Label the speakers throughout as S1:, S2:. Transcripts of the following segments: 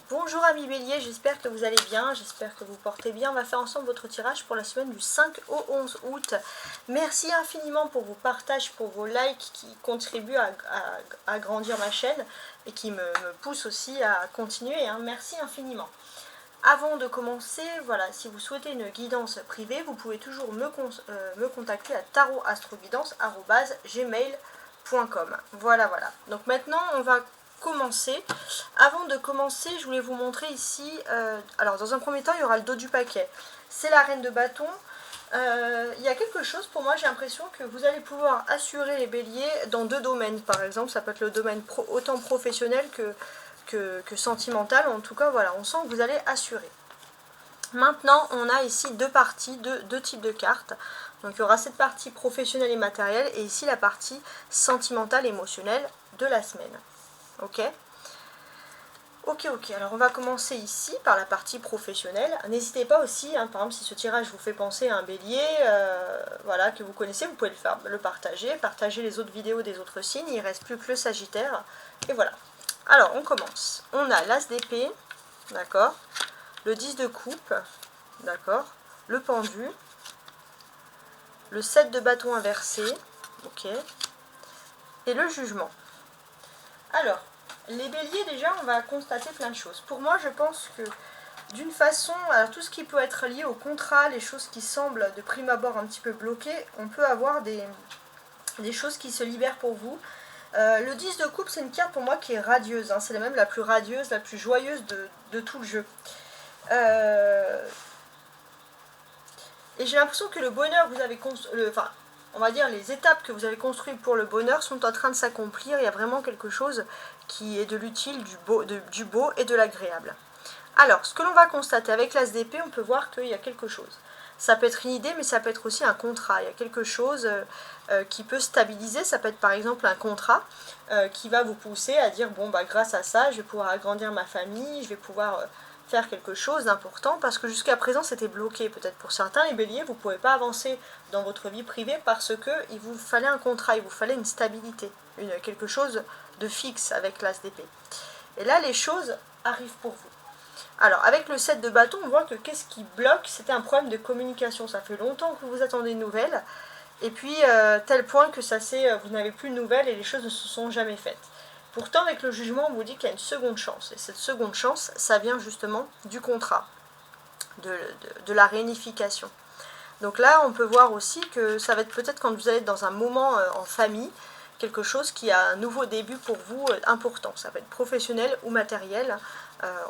S1: Bonjour amis bélier, j'espère que vous allez bien, j'espère que vous portez bien. On va faire ensemble votre tirage pour la semaine du 5 au 11 août. Merci infiniment pour vos partages, pour vos likes qui contribuent à grandir ma chaîne et qui me poussent aussi à continuer. Merci infiniment. Avant de commencer, voilà, si vous souhaitez une guidance privée, vous pouvez toujours me contacter à tarotastroguidance@gmail.com. Voilà. Donc maintenant, on va commencer. Avant de commencer, je voulais vous montrer ici, alors dans un premier temps, il y aura le dos du paquet. C'est la reine de bâton. Il y a quelque chose, pour moi, j'ai l'impression que vous allez pouvoir assurer les béliers dans deux domaines. Par exemple, ça peut être le domaine autant professionnel que sentimental. En tout cas, voilà, on sent que vous allez assurer. Maintenant, on a ici deux parties, deux types de cartes. Donc, il y aura cette partie professionnelle et matérielle, et ici la partie sentimentale et émotionnelle de la semaine. Ok, alors on va commencer ici par la partie professionnelle. N'hésitez pas aussi, par exemple, si ce tirage vous fait penser à un bélier, voilà, que vous connaissez, vous pouvez le partager les autres vidéos des autres signes. Il ne reste plus que le Sagittaire, et voilà. Alors, on commence. On a l'As d'épée, d'accord, le 10 de coupe, d'accord, le pendu, le 7 de bâton inversé, ok, et le jugement. Alors, les béliers, déjà, on va constater plein de choses. Pour moi, je pense que, d'une façon, alors tout ce qui peut être lié au contrat, les choses qui semblent de prime abord un petit peu bloquées, on peut avoir des choses qui se libèrent pour vous. Le 10 de coupe, c'est une carte pour moi qui est radieuse. C'est même la plus radieuse, la plus joyeuse de tout le jeu. Et j'ai l'impression que le bonheur que vous avez construit, on va dire les étapes que vous avez construites pour le bonheur sont en train de s'accomplir. Il y a vraiment quelque chose qui est de l'utile, du beau et de l'agréable. Alors, ce que l'on va constater avec l'As d'épée, on peut voir qu'il y a quelque chose. Ça peut être une idée, mais ça peut être aussi un contrat. Il y a quelque chose qui peut stabiliser. Ça peut être par exemple un contrat qui va vous pousser à dire, bon, grâce à ça, je vais pouvoir agrandir ma famille, je vais pouvoir faire quelque chose d'important, parce que jusqu'à présent c'était bloqué. Peut-être pour certains, les béliers, vous ne pouvez pas avancer dans votre vie privée parce qu'il vous fallait un contrat, il vous fallait une stabilité, quelque chose de fixe avec l'As d'épée. Et là, les choses arrivent pour vous. Alors, avec le 7 de bâton, on voit que qu'est-ce qui bloque? C'était un problème de communication. Ça fait longtemps que vous attendez une nouvelle, et puis tel point que vous n'avez plus de nouvelles et les choses ne se sont jamais faites. Pourtant, avec le jugement, on vous dit qu'il y a une seconde chance. Et cette seconde chance, ça vient justement du contrat, de la réunification. Donc là, on peut voir aussi que ça va être peut-être quand vous allez être dans un moment en famille, quelque chose qui a un nouveau début pour vous important. Ça peut être professionnel ou matériel.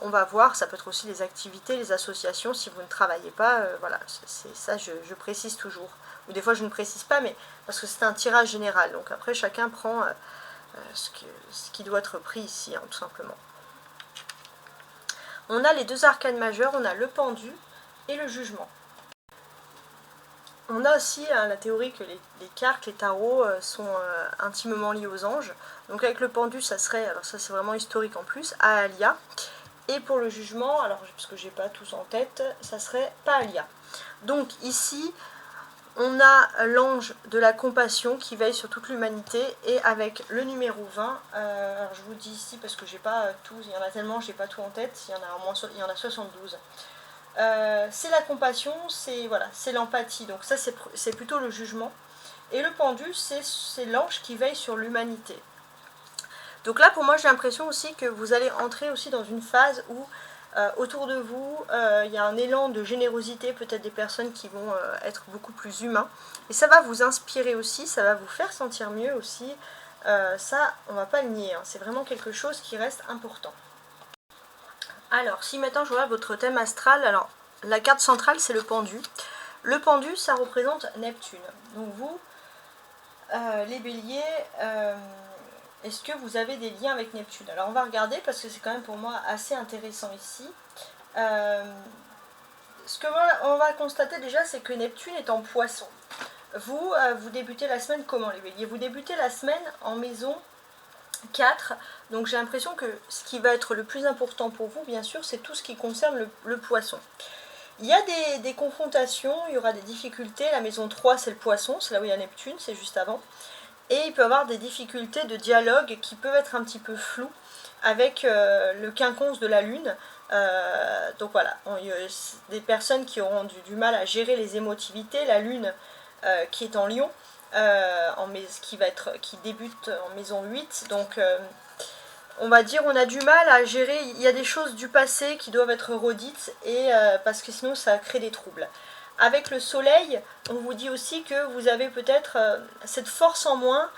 S1: On va voir, ça peut être aussi les activités, les associations, si vous ne travaillez pas. Voilà, c'est ça, je précise toujours. Ou des fois, je ne précise pas, mais parce que c'est un tirage général. Donc après, chacun prend ce qui doit être pris ici, tout simplement. On a les deux arcanes majeurs, on a le pendu et le jugement. On a aussi la théorie que les cartes, les tarots sont intimement liés aux anges. Donc avec le pendu, ça serait, alors ça c'est vraiment historique en plus, Aalia. Et pour le jugement, alors parce que j'ai pas tous en tête, ça serait Paalia. Donc ici, on a l'ange de la compassion qui veille sur toute l'humanité, et avec le numéro 20, alors je vous dis ici parce que j'ai pas tout, il y en a tellement, j'ai pas tout en tête, il y en a 72. C'est la compassion, c'est l'empathie, donc ça c'est plutôt le jugement. Et le pendu, c'est l'ange qui veille sur l'humanité. Donc là, pour moi, j'ai l'impression aussi que vous allez entrer aussi dans une phase où autour de vous, il y a un élan de générosité, peut-être des personnes qui vont être beaucoup plus humains. Et ça va vous inspirer aussi, ça va vous faire sentir mieux aussi. Ça, on ne va pas le nier, c'est vraiment quelque chose qui reste important. Alors, si maintenant je regarde votre thème astral, alors la carte centrale, c'est le pendu. Le pendu, ça représente Neptune. Donc vous, les béliers, est-ce que vous avez des liens avec Neptune? Alors on va regarder parce que c'est quand même pour moi assez intéressant ici. Ce que on va constater déjà, c'est que Neptune est en poisson. Vous débutez la semaine comment, les béliers? Vous débutez la semaine en maison 4, donc j'ai l'impression que ce qui va être le plus important pour vous, bien sûr, c'est tout ce qui concerne le poisson. Il y a des confrontations, il y aura des difficultés. La maison 3, c'est le poisson, c'est là où il y a Neptune, c'est juste avant. Et il peut y avoir des difficultés de dialogue qui peuvent être un petit peu floues avec le quinconce de la lune. Donc voilà, il y a des personnes qui auront du mal à gérer les émotivités. La lune qui est en Lion, qui débute en maison 8, donc on va dire on a du mal à gérer, il y a des choses du passé qui doivent être redites, et parce que sinon ça crée des troubles. Avec le soleil, on vous dit aussi que vous avez peut-être cette force en moins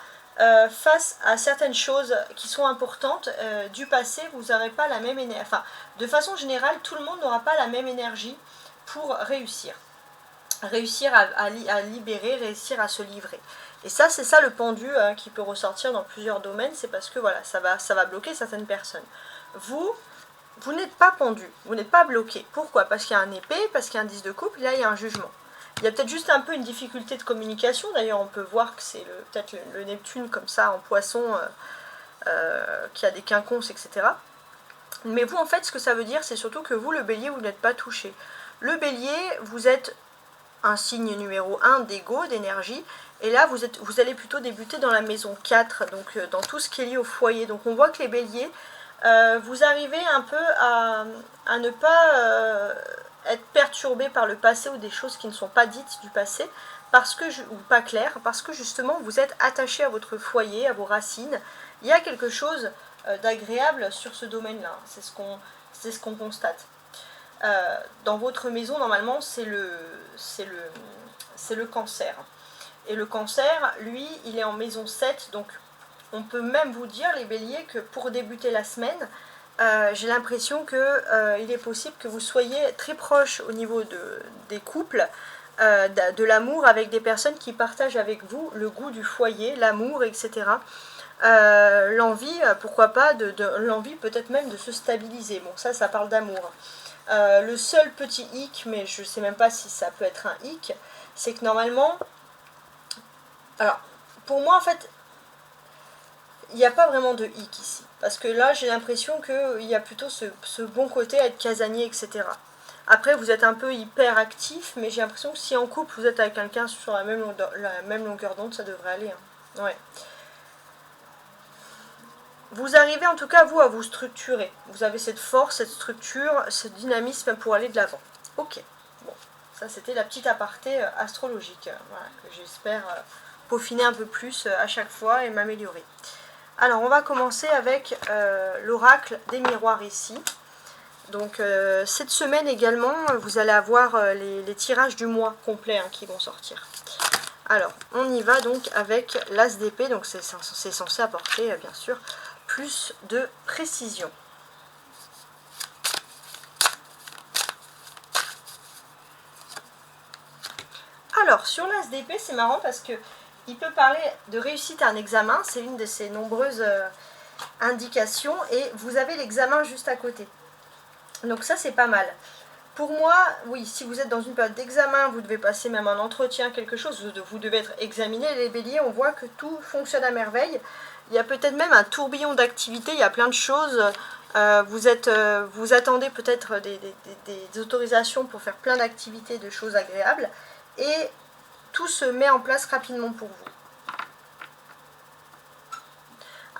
S1: face à certaines choses qui sont importantes du passé. Vous n'aurez pas la même énergie, enfin de façon générale tout le monde n'aura pas la même énergie pour réussir à libérer, réussir à se livrer. Et ça, c'est ça le pendu qui peut ressortir dans plusieurs domaines, c'est parce que voilà, ça va bloquer certaines personnes. Vous n'êtes pas pendu, vous n'êtes pas bloqué. Pourquoi? Parce qu'il y a un épée, parce qu'il y a un 10 de coupe, là il y a un jugement. Il y a peut-être juste un peu une difficulté de communication, d'ailleurs on peut voir que c'est peut-être le Neptune comme ça en poisson qui a des quinconces, etc. Mais vous en fait ce que ça veut dire c'est surtout que vous le bélier vous n'êtes pas touché. Le bélier vous êtes un signe numéro 1 d'ego, d'énergie, et là vous allez plutôt débuter dans la maison 4, donc dans tout ce qui est lié au foyer. Donc on voit que les béliers, vous arrivez un peu à ne pas être perturbé par le passé ou des choses qui ne sont pas dites du passé, ou pas claires, parce que justement vous êtes attaché à votre foyer, à vos racines. Il y a quelque chose d'agréable sur ce domaine-là, c'est ce qu'on constate. Dans votre maison, normalement, c'est le cancer. Et le cancer, lui, il est en maison 7, donc on peut même vous dire, les béliers, que pour débuter la semaine, j'ai l'impression qu'il est possible que vous soyez très proche au niveau des couples, de l'amour, avec des personnes qui partagent avec vous le goût du foyer, l'amour, etc. L'envie, pourquoi pas, l'envie peut-être même de se stabiliser. Bon, ça parle d'amour. Le seul petit hic, mais je ne sais même pas si ça peut être un hic, c'est que normalement, alors pour moi en fait, il n'y a pas vraiment de hic ici, parce que là j'ai l'impression qu'il y a plutôt ce bon côté à être casanier, etc. Après vous êtes un peu hyper actif, mais j'ai l'impression que si en couple vous êtes avec quelqu'un sur la même longueur d'onde, ça devrait aller. Hein. Ouais. Vous arrivez en tout cas, vous, à vous structurer. Vous avez cette force, cette structure, ce dynamisme pour aller de l'avant. Ok, bon, ça c'était la petite aparté astrologique, voilà, que j'espère peaufiner un peu plus à chaque fois et m'améliorer. Alors, on va commencer avec l'oracle des miroirs ici. Donc, cette semaine également, vous allez avoir les tirages du mois complet qui vont sortir. Alors, on y va donc avec l'as d'épée, donc c'est censé apporter, bien sûr, plus de précision. Alors, sur l'as d'épée, c'est marrant parce que il peut parler de réussite à un examen, c'est une de ses nombreuses indications, et vous avez l'examen juste à côté. Donc ça, c'est pas mal. Pour moi, oui, si vous êtes dans une période d'examen, vous devez passer même un entretien, quelque chose, vous devez être examiné. Les béliers, on voit que tout fonctionne à merveille. Il y a peut-être même un tourbillon d'activités, il y a plein de choses. Vous attendez peut-être des autorisations pour faire plein d'activités, de choses agréables. Et tout se met en place rapidement pour vous.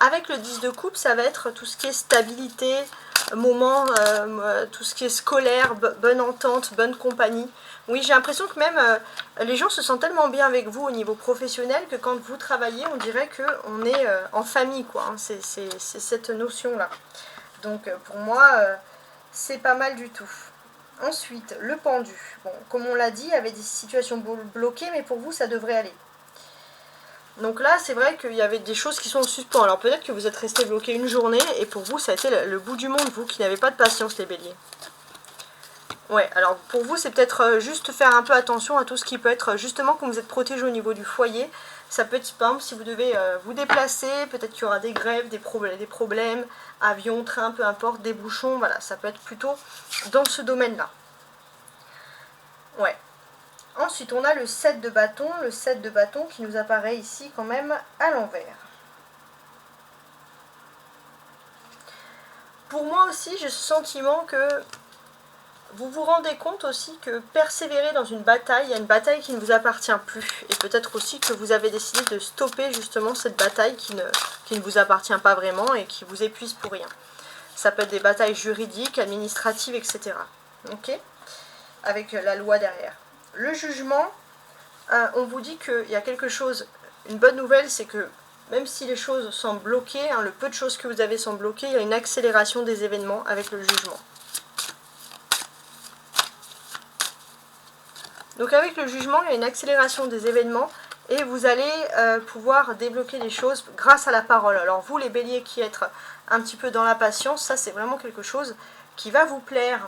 S1: Avec le 10 de coupe, ça va être tout ce qui est stabilité, moment, tout ce qui est scolaire, bonne entente, bonne compagnie. Oui, j'ai l'impression que même les gens se sentent tellement bien avec vous au niveau professionnel que quand vous travaillez, on dirait qu'on est en famille, quoi. Hein. C'est cette notion-là. Donc pour moi, c'est pas mal du tout. Ensuite, le pendu. Bon, comme on l'a dit, il y avait des situations bloquées, mais pour vous, ça devrait aller. Donc là, c'est vrai qu'il y avait des choses qui sont en suspens. Alors peut-être que vous êtes resté bloqué une journée, et pour vous, ça a été le bout du monde, vous qui n'avez pas de patience, les béliers. Ouais, alors pour vous, c'est peut-être juste faire un peu attention à tout ce qui peut être, justement, quand vous êtes protégé au niveau du foyer. Ça peut être, par exemple, si vous devez vous déplacer, peut-être qu'il y aura des grèves, des problèmes, avion, train, peu importe, des bouchons, voilà, ça peut être plutôt dans ce domaine-là. Ouais. Ensuite, on a le 7 de bâton qui nous apparaît ici quand même à l'envers. Pour moi aussi, j'ai ce sentiment que vous vous rendez compte aussi que persévérer dans une bataille, il y a une bataille qui ne vous appartient plus. Et peut-être aussi que vous avez décidé de stopper justement cette bataille qui ne vous appartient pas vraiment et qui vous épuise pour rien. Ça peut être des batailles juridiques, administratives, etc. Ok, avec la loi derrière. Le jugement, on vous dit qu'il y a quelque chose, une bonne nouvelle, c'est que même si les choses sont bloquées, le peu de choses que vous avez sont bloquées, il y a une accélération des événements avec le jugement. Donc avec le jugement, il y a une accélération des événements et vous allez pouvoir débloquer les choses grâce à la parole. Alors vous, les béliers qui êtes un petit peu dans la patience, ça c'est vraiment quelque chose qui va vous plaire.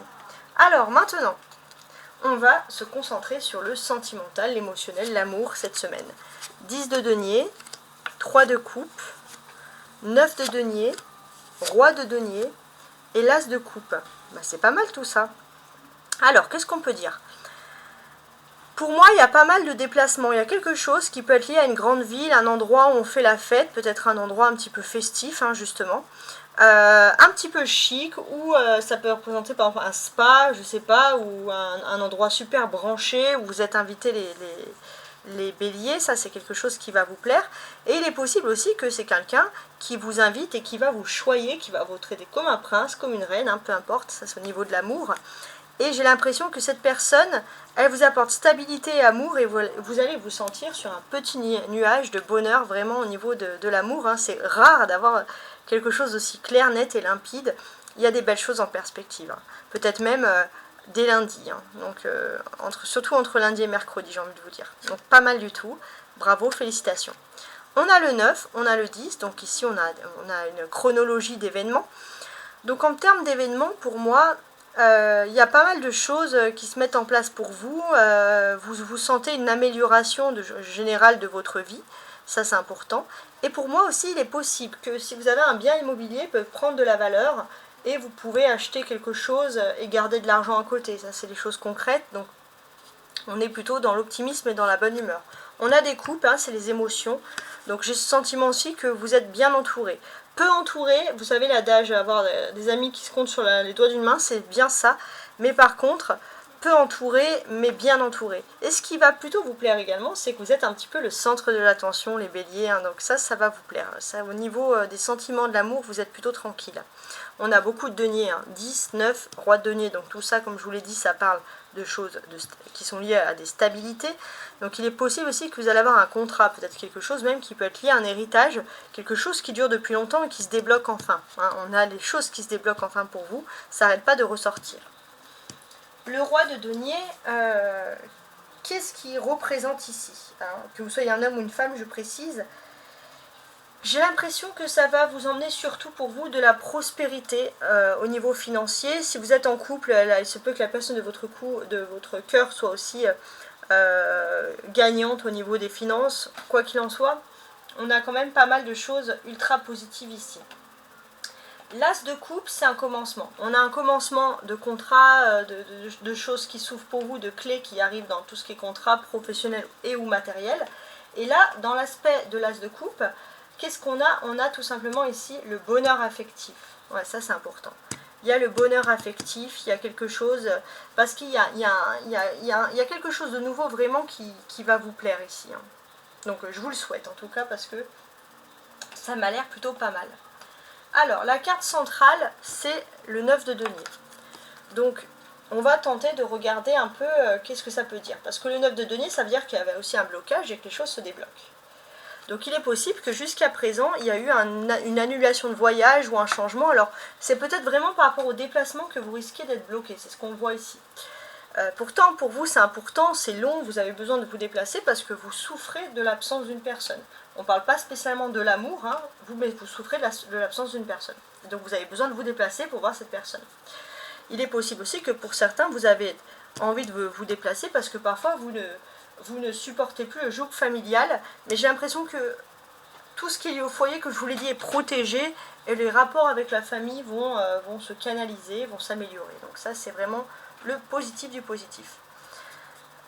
S1: Alors maintenant, on va se concentrer sur le sentimental, l'émotionnel, l'amour cette semaine. 10 de denier, 3 de coupe, 9 de denier, roi de denier et l'as de coupe. C'est pas mal tout ça. Alors, qu'est-ce qu'on peut dire ? Pour moi, il y a pas mal de déplacements. Il y a quelque chose qui peut être lié à une grande ville, un endroit où on fait la fête, peut-être un endroit un petit peu festif, justement. Un petit peu chic, ou ça peut représenter par exemple un spa, je sais pas, ou un endroit super branché, où vous êtes invité les béliers, ça c'est quelque chose qui va vous plaire. Et il est possible aussi que c'est quelqu'un qui vous invite et qui va vous choyer, qui va vous traiter comme un prince, comme une reine, peu importe, ça c'est au niveau de l'amour. Et j'ai l'impression que cette personne, elle vous apporte stabilité et amour et vous allez vous sentir sur un petit nuage de bonheur vraiment au niveau de l'amour. C'est rare d'avoir quelque chose d'aussi clair, net et limpide. Il y a des belles choses en perspective. Peut-être même dès lundi. Donc, surtout entre lundi et mercredi, j'ai envie de vous dire. Donc pas mal du tout. Bravo, félicitations. On a le 9, on a le 10. Donc ici, on a une chronologie d'événements. Donc en termes d'événements, pour moi, il y a pas mal de choses qui se mettent en place pour vous. Vous sentez une amélioration générale de votre vie. Ça, c'est important. Et pour moi aussi, il est possible que si vous avez un bien immobilier, il peut prendre de la valeur et vous pouvez acheter quelque chose et garder de l'argent à côté. Ça, c'est des choses concrètes. Donc, on est plutôt dans l'optimisme et dans la bonne humeur. On a des coupes, c'est les émotions. Donc, j'ai ce sentiment aussi que vous êtes bien entouré. Peu entouré, vous savez l'adage, avoir des amis qui se comptent sur les doigts d'une main, c'est bien ça. Mais par contre, peu entouré, mais bien entouré. Et ce qui va plutôt vous plaire également, c'est que vous êtes un petit peu le centre de l'attention, les béliers. Donc ça va vous plaire. Ça, au niveau des sentiments de l'amour, vous êtes plutôt tranquille. On a beaucoup de deniers, 10, 9, roi de denier. Donc tout ça, comme je vous l'ai dit, ça parle de choses qui sont liées à des stabilités. Donc il est possible aussi que vous allez avoir un contrat, peut-être quelque chose même qui peut être lié à un héritage, quelque chose qui dure depuis longtemps et qui se débloque enfin. On a les choses qui se débloquent enfin pour vous, ça n'arrête pas de ressortir. Le roi de denier, qu'est-ce qu'il représente ici ? Que vous soyez un homme ou une femme, je précise. J'ai l'impression que ça va vous emmener surtout pour vous de la prospérité au niveau financier. Si vous êtes en couple, il se peut que la personne de votre cœur soit aussi gagnante au niveau des finances. Quoi qu'il en soit, on a quand même pas mal de choses ultra positives ici. L'as de coupe, c'est un commencement. On a un commencement de contrat, de choses qui s'ouvrent pour vous, de clés qui arrivent dans tout ce qui est contrat professionnel et ou matériel. Et là, dans l'aspect de l'as de coupe, qu'est-ce qu'on a ? On a tout simplement ici le bonheur affectif. Ouais, ça c'est important. Il y a le bonheur affectif, il y a quelque chose, parce qu'il y a quelque chose de nouveau vraiment qui va vous plaire ici. Donc je vous le souhaite en tout cas parce que ça m'a l'air plutôt pas mal. Alors, la carte centrale, c'est le 9 de denier. Donc, on va tenter de regarder un peu qu'est-ce que ça peut dire. Parce que le 9 de denier, ça veut dire qu'il y avait aussi un blocage et que les choses se débloquent. Donc, il est possible que jusqu'à présent, il y a eu une annulation de voyage ou un changement. Alors, c'est peut-être vraiment par rapport au déplacement que vous risquez d'être bloqué. C'est ce qu'on voit ici. Pourtant, pour vous, c'est important, c'est long, vous avez besoin de vous déplacer parce que vous souffrez de l'absence d'une personne. On ne parle pas spécialement de l'amour, mais vous souffrez de l'absence d'une personne. Donc vous avez besoin de vous déplacer pour voir cette personne. Il est possible aussi que pour certains, vous avez envie de vous déplacer parce que parfois vous ne supportez plus le joug familial, mais j'ai l'impression que tout ce qui est lié au foyer, que je vous l'ai dit, est protégé et les rapports avec la famille vont se canaliser, vont s'améliorer. Donc ça, c'est vraiment le positif du positif.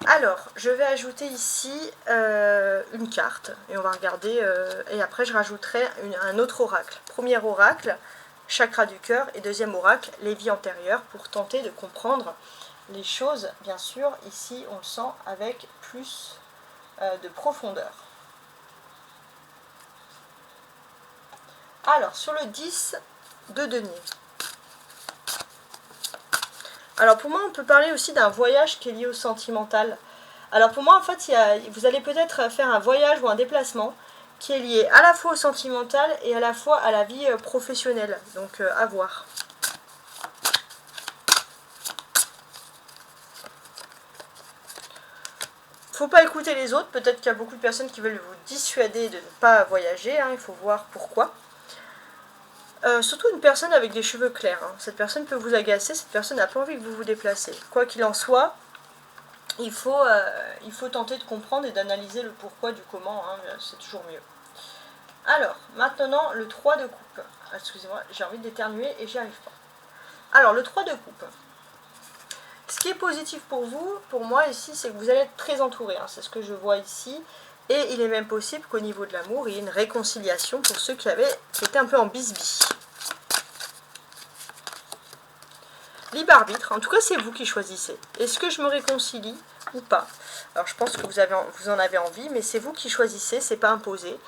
S1: Alors, je vais ajouter ici une carte et on va regarder et après je rajouterai un autre oracle. Premier oracle, chakra du cœur et deuxième oracle, les vies antérieures pour tenter de comprendre les choses. Bien sûr, ici on le sent avec plus de profondeur. Alors, sur le 10 de denier. Alors pour moi, on peut parler aussi d'un voyage qui est lié au sentimental. Alors pour moi, en fait, vous allez peut-être faire un voyage ou un déplacement qui est lié à la fois au sentimental et à la fois à la vie professionnelle. Donc à voir. Faut pas écouter les autres, peut-être qu'il y a beaucoup de personnes qui veulent vous dissuader de ne pas voyager, hein, il faut voir pourquoi. Surtout une personne avec des cheveux clairs, hein. Cette personne peut vous agacer, cette personne n'a pas envie que vous vous déplacez. Quoi qu'il en soit, il faut tenter de comprendre et d'analyser le pourquoi du comment, hein, c'est toujours mieux. Alors, maintenant, le 3 de coupe. Excusez-moi, j'ai envie d'éternuer et j'y arrive pas. Alors, le 3 de coupe. Ce qui est positif pour vous, pour moi ici, c'est que vous allez être très entouré, hein, c'est ce que je vois ici. Et il est même possible qu'au niveau de l'amour, il y ait une réconciliation pour ceux qui étaient un peu en bisbille. Libre arbitre, en tout cas c'est vous qui choisissez. Est-ce que je me réconcilie ou pas? Alors je pense que vous en avez envie, mais c'est vous qui choisissez, c'est pas imposé.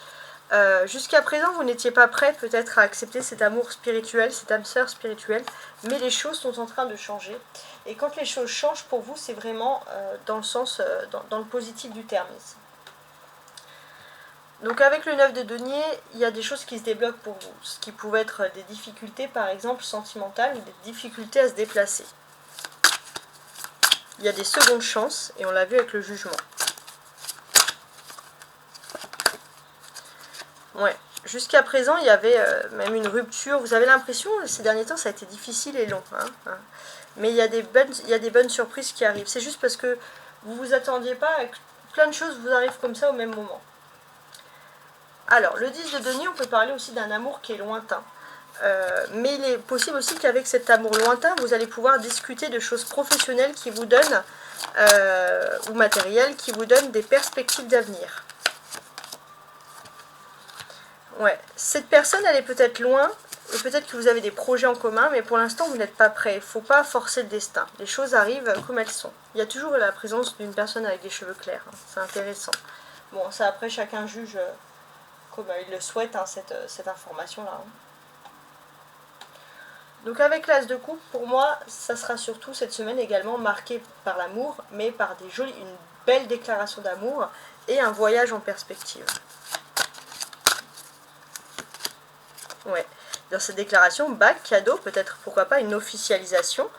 S1: Jusqu'à présent, vous n'étiez pas prêt peut-être à accepter cet amour spirituel, cette âme sœur spirituelle, mais les choses sont en train de changer. Et quand les choses changent pour vous, c'est vraiment dans le sens, dans le positif du terme ici. Donc avec le 9 de denier, il y a des choses qui se débloquent pour vous, ce qui pouvait être des difficultés par exemple sentimentales ou des difficultés à se déplacer. Il y a des secondes chances et on l'a vu avec le jugement. Ouais, jusqu'à présent il y avait même une rupture, vous avez l'impression ces derniers temps ça a été difficile et long, hein. Mais il y a des bonnes surprises qui arrivent, c'est juste parce que vous vous attendiez pas à que plein de choses vous arrivent comme ça au même moment. Alors, le 10 de denier, on peut parler aussi d'un amour qui est lointain. Mais il est possible aussi qu'avec cet amour lointain, vous allez pouvoir discuter de choses professionnelles qui vous donnent, ou matérielles, qui vous donnent des perspectives d'avenir. Ouais, cette personne, elle est peut-être loin, et peut-être que vous avez des projets en commun, mais pour l'instant, vous n'êtes pas prêt. Il ne faut pas forcer le destin. Les choses arrivent comme elles sont. Il y a toujours la présence d'une personne avec des cheveux clairs, hein. C'est intéressant. Bon, ça après, chacun juge comme il le souhaite, hein, cette information-là. Donc avec l'As de coupe, pour moi, ça sera surtout cette semaine également marquée par l'amour, mais par une belle déclaration d'amour et un voyage en perspective. Ouais. Dans cette déclaration, bague, cadeau, peut-être pourquoi pas une officialisation,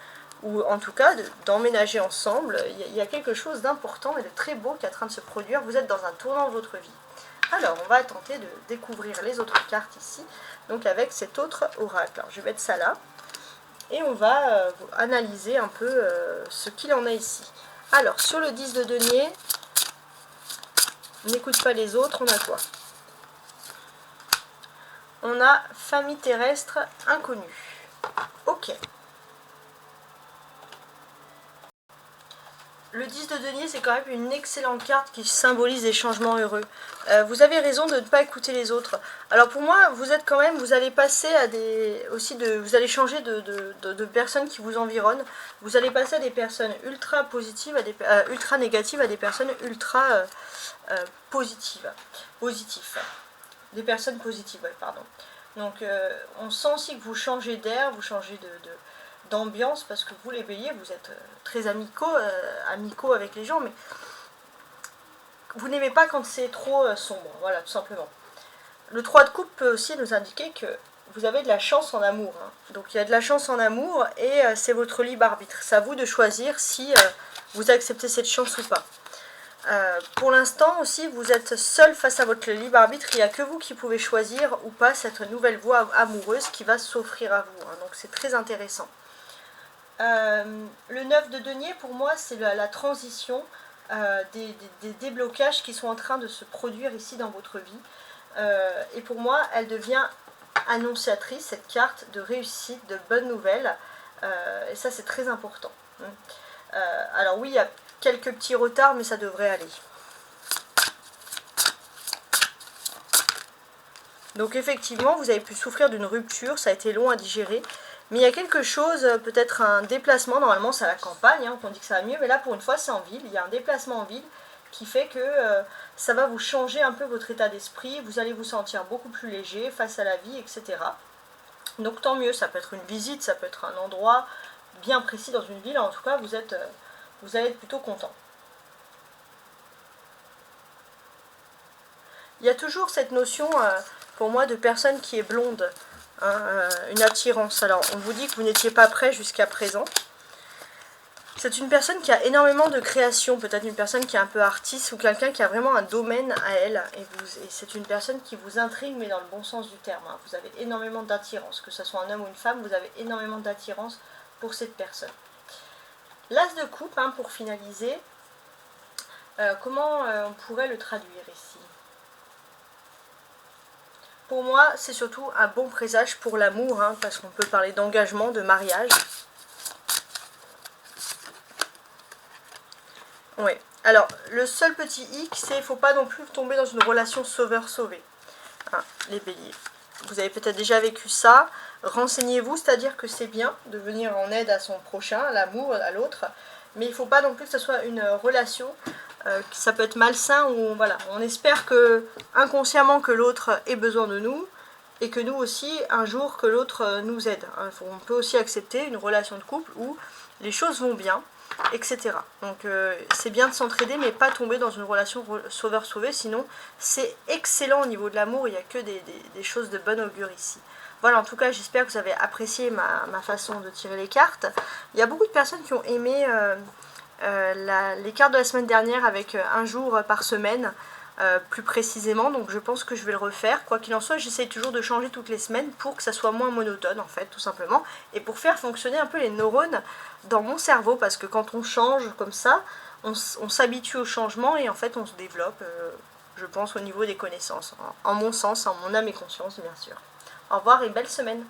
S1: ou en tout cas d'emménager ensemble. Il y a quelque chose d'important et de très beau qui est en train de se produire. Vous êtes dans un tournant de votre vie. Alors, on va tenter de découvrir les autres cartes ici, donc avec cet autre oracle. Alors, je vais mettre ça là, et on va analyser un peu ce qu'il en est ici. Alors, sur le 10 de denier, n'écoute pas les autres, on a quoi? On a famille terrestre inconnue. Ok. Le 10 de denier, c'est quand même une excellente carte qui symbolise des changements heureux. Vous avez raison de ne pas écouter les autres. Alors pour moi, vous êtes quand même, vous allez passer à vous allez changer de personnes qui vous environnent. Vous allez passer à des personnes ultra positives, ultra négatives, à des personnes ultra positives. Des personnes positives, ouais, pardon. Donc on sent aussi que vous changez d'air, vous changez d'ambiance, parce que vous les béliers, vous êtes très amicaux avec les gens, mais vous n'aimez pas quand c'est trop sombre, voilà, tout simplement. Le 3 de coupe peut aussi nous indiquer que vous avez de la chance en amour, hein. Donc il y a de la chance en amour, et c'est votre libre arbitre. C'est à vous de choisir si vous acceptez cette chance ou pas. Pour l'instant aussi, vous êtes seul face à votre libre arbitre, il n'y a que vous qui pouvez choisir ou pas cette nouvelle voie amoureuse qui va s'offrir à vous, hein. Donc c'est très intéressant. Le 9 de denier, pour moi, c'est la transition des déblocages qui sont en train de se produire ici dans votre vie. Et pour moi, elle devient annonciatrice, cette carte de réussite, de bonnes nouvelles. Et ça, c'est très important. Alors oui, il y a quelques petits retards, mais ça devrait aller. Donc effectivement, vous avez pu souffrir d'une rupture, ça a été long à digérer. Mais il y a quelque chose, peut-être un déplacement, normalement c'est à la campagne, hein, qu'on dit que ça va mieux, mais là pour une fois c'est en ville, il y a un déplacement en ville qui fait que ça va vous changer un peu votre état d'esprit, vous allez vous sentir beaucoup plus léger face à la vie, etc. Donc tant mieux, ça peut être une visite, ça peut être un endroit bien précis dans une ville, en tout cas vous allez être plutôt content. Il y a toujours cette notion, pour moi, de personne qui est blonde, hein, une attirance. Alors, on vous dit que vous n'étiez pas prêt jusqu'à présent. C'est une personne qui a énormément de création, peut-être une personne qui est un peu artiste ou quelqu'un qui a vraiment un domaine à elle. Et c'est une personne qui vous intrigue, mais dans le bon sens du terme. Hein. Vous avez énormément d'attirance, que ce soit un homme ou une femme, vous avez énormément d'attirance pour cette personne. L'as de coupe, hein, pour finaliser, comment on pourrait le traduire ici? Pour moi, c'est surtout un bon présage pour l'amour, hein, parce qu'on peut parler d'engagement, de mariage. Oui. Alors, le seul petit hic, c'est qu'il ne faut pas non plus tomber dans une relation sauveur-sauvé. Hein, les béliers. Vous avez peut-être déjà vécu ça. Renseignez-vous, c'est-à-dire que c'est bien de venir en aide à son prochain, à l'amour, à l'autre. Mais il ne faut pas non plus que ce soit une relation, ça peut être malsain, où voilà, on espère que inconsciemment que l'autre ait besoin de nous, et que nous aussi, un jour, que l'autre nous aide. Hein, on peut aussi accepter une relation de couple où les choses vont bien, etc. Donc c'est bien de s'entraider, mais pas tomber dans une relation sauveur-sauvé, sinon c'est excellent au niveau de l'amour, il n'y a que des choses de bon augure ici. Voilà, en tout cas, j'espère que vous avez apprécié ma façon de tirer les cartes. Il y a beaucoup de personnes qui ont aimé les cartes de la semaine dernière avec un jour par semaine, plus précisément, donc je pense que je vais le refaire. Quoi qu'il en soit, j'essaye toujours de changer toutes les semaines pour que ça soit moins monotone, en fait, tout simplement, et pour faire fonctionner un peu les neurones dans mon cerveau, parce que quand on change comme ça, on s'habitue au changement, et en fait on se développe, je pense, au niveau des connaissances, en mon sens, en mon âme et conscience, bien sûr. Au revoir et belle semaine.